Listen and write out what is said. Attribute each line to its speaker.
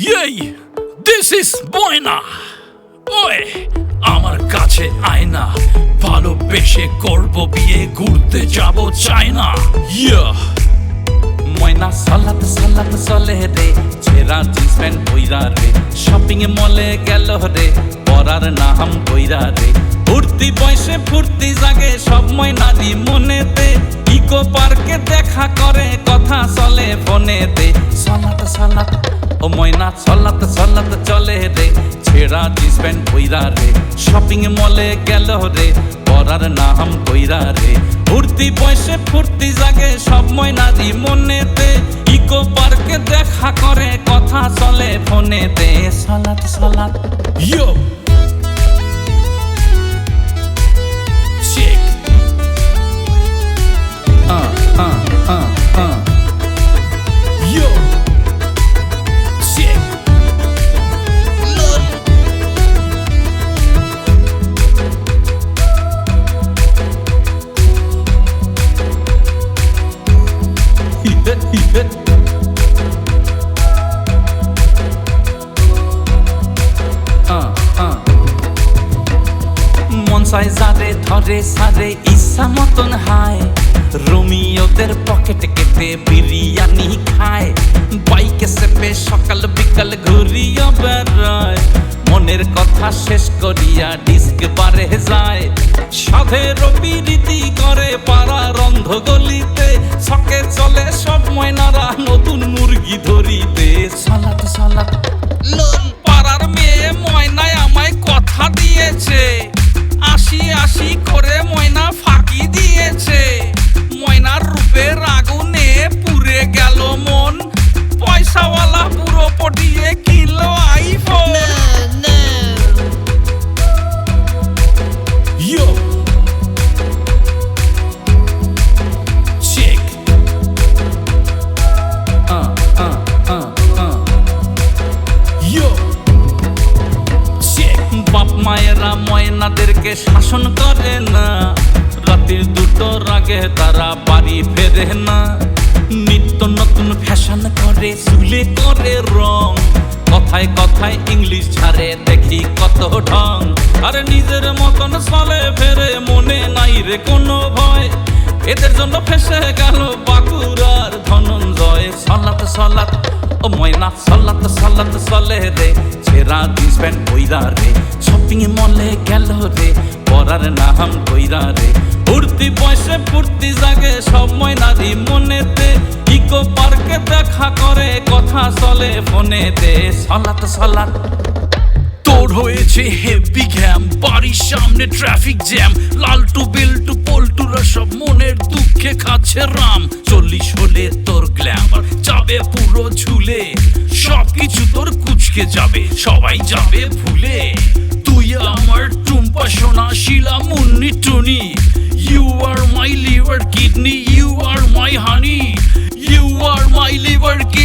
Speaker 1: Yay! This is Moina! Way আমার কাছে আয় না, ভালোবেসে করব বিয়ে, ঘুরতে যাব চায়না।
Speaker 2: ময়না সালাত সালাত চলে রে, ছেঁড়া জিন্স প্যান্ট বইরা রে, শপিং এ মলে গেল রে, পরার নাম বইরা রে। ফুর্তি বয়সে ফুর্তি জাগে সব ময়নারি মনেতে, ইকো পার্কে দেখা করে কথা চলে ফোনেতে। সালাত সালাত ও ময়না সালাত সালাত চলে রে, ছেঁড়া জিন্স প্যান্ট বইরা রে, শপিং এ মলে গেল রে, পরার নাম বইরা রে। ফুর্তি বয়সে ফুর্তি জাগে সব ময়নারি মনেতে, ইকো পার্কে দেখা করে কথা চলে ফোনেতে। সালাত সালাত
Speaker 1: Yo! Check! Yo! Check! Lol!
Speaker 2: মন চাই যারে ধরে সারে ইচ্ছা মতন হায়, রোমিওদের পকেট কেটে বিরিয়ানি খায়, বাইকে চেপে সকাল বিকাল ঘুরিয়া বেড়ায়, মনের কথা শেষ করিয়া ডিস্ক বারে যায়, সাধের বিরীতি করে পাড়ার অন্ধ গলিতে, ছকে চলে সব ময়নারা নতুন মুরগি ধরিতে। সালাত সালাত লোল পাড়ার মেয়ে ময়নায় আমায় কথা দিয়েছে, আশি আশি করে ময়না ফাঁকি দিয়েছে, ময়নার রূপের আগুনে পুড়ে গেল মন, পয়সাওয়ালা পুরো পটিয়ে কিনলো iPhone.
Speaker 1: Yo! Check! Yo! Check!
Speaker 2: বাপ মায়েরা ময়নাদেরকে শাসন করে না, রাতের দুটোর আগে তারা বাড়ি ফেরে না, নিত্য নতুন ফ্যাশন করে চুলে করে রং, কথায় কথায় ইংলিশ ছাড়ে দেখি কত ঢং, আর নিজের মতন চলে ফেরে মনে নাই রে কোনো ভয়, এদের জন্য ফেসে গেল বাঁকুড়ার ধনঞ্জয়। সালাত সালাত ও ময়না সালাত সালাত চলে রে, ছেঁড়া জিন্স প্যান্ট বইরা রে, শপিং মলে গেল রে, পরার নাম বইরা রে। ফুর্তি বয়সে ফুর্তি জাগে সব ময়নারি মনেতে, ইকো পার্কে দেখা করে কথা চলে ফোনেতে। সালাত সালাত
Speaker 1: তোর হয়েছে হেভি ঘ্যাম, বাড়ির সামনে ট্রাফিক জ্যাম, লালটু বিল্টু পল্টুরা সব মনের দুঃখে খাচ্ছে রাম, 40 হলে তোর গ্ল্যামার যাবে পুরো ঝুলে, সবকিছু তোর কুচকে যাবে, সবাই যাবে ভুলে, তুই আমার টুম্পা সোনা Sheela Munni Tuni, you are my liver kidney, you are my honey, you are my liver kidney.